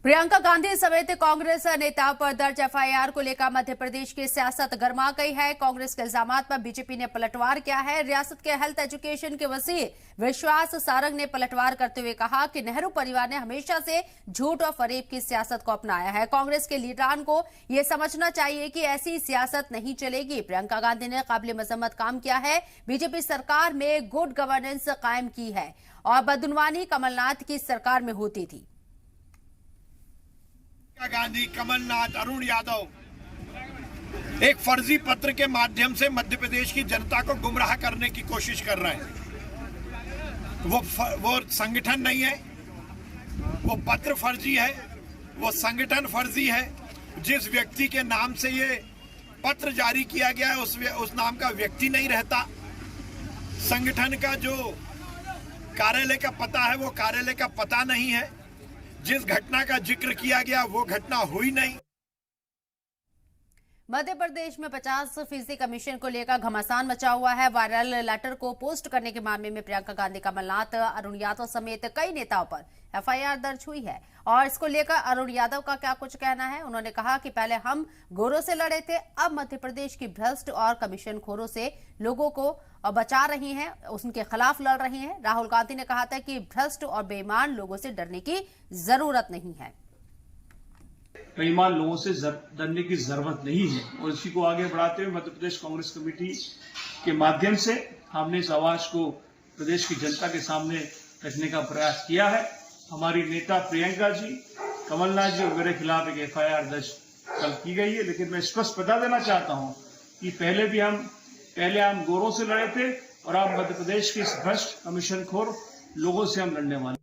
प्रियंका गांधी समेत कांग्रेस नेताओं पर दर्ज एफआईआर को लेकर मध्य प्रदेश की सियासत गर्मा गई है। कांग्रेस के इल्जामात पर बीजेपी ने पलटवार किया है। रियासत के हेल्थ एजुकेशन के वज़ीर विश्वास सारंग ने पलटवार करते हुए कहा कि नेहरू परिवार ने हमेशा से झूठ और फरेब की सियासत को अपनाया है। कांग्रेस के लीडरान को यह समझना चाहिए कि ऐसी सियासत नहीं चलेगी। प्रियंका गांधी ने काबिल मजम्मत काम किया है। बीजेपी सरकार में गुड गवर्नेंस कायम की है और बदनवानी कमलनाथ की सरकार में होती थी। गांधी, कमलनाथ, अरुण यादव एक फर्जी पत्र के माध्यम से मध्य प्रदेश की जनता को गुमराह करने की कोशिश कर रहे हैं। वो संगठन नहीं है, वो पत्र फर्जी है, वो संगठन फर्जी है। जिस व्यक्ति के नाम से ये पत्र जारी किया गया है उस नाम का व्यक्ति नहीं रहता। संगठन का जो कार्यालय का पता है वो कार्यालय का पता नहीं है। जिस घटना का जिक्र किया गया वो घटना हुई नहीं। मध्य प्रदेश में 50% कमीशन को लेकर घमासान मचा हुआ है। वायरल लेटर को पोस्ट करने के मामले में प्रियंका गांधी, कमलनाथ, अरुण यादव समेत कई नेताओं पर एफआईआर दर्ज हुई है और इसको लेकर अरुण यादव का क्या कुछ कहना है। उन्होंने कहा कि पहले हम गोरों से लड़े थे, अब मध्य प्रदेश की भ्रष्ट और कमीशनखोरों से लोगों को बचा रही हैं, उनके खिलाफ लड़ रही हैं। राहुल गांधी ने कहा था कि भ्रष्ट और बेईमान लोगों से डरने की जरूरत नहीं है। बेईमान लोगों से डरने की जरूरत नहीं है और इसी को आगे बढ़ाते हुए मध्य प्रदेश कांग्रेस कमेटी के माध्यम से हमने इस आवाज को प्रदेश की जनता के सामने रखने का प्रयास किया है। हमारी नेता प्रियंका जी, कमलनाथ जी और मेरे खिलाफ एक एफआईआर दर्ज कल की गई है, लेकिन मैं स्पष्ट बता देना चाहता हूं कि पहले हम गोरों से लड़े थे और अब मध्य प्रदेश के इस भ्रष्ट कमीशनखोर लोगों से हम लड़ने वाले।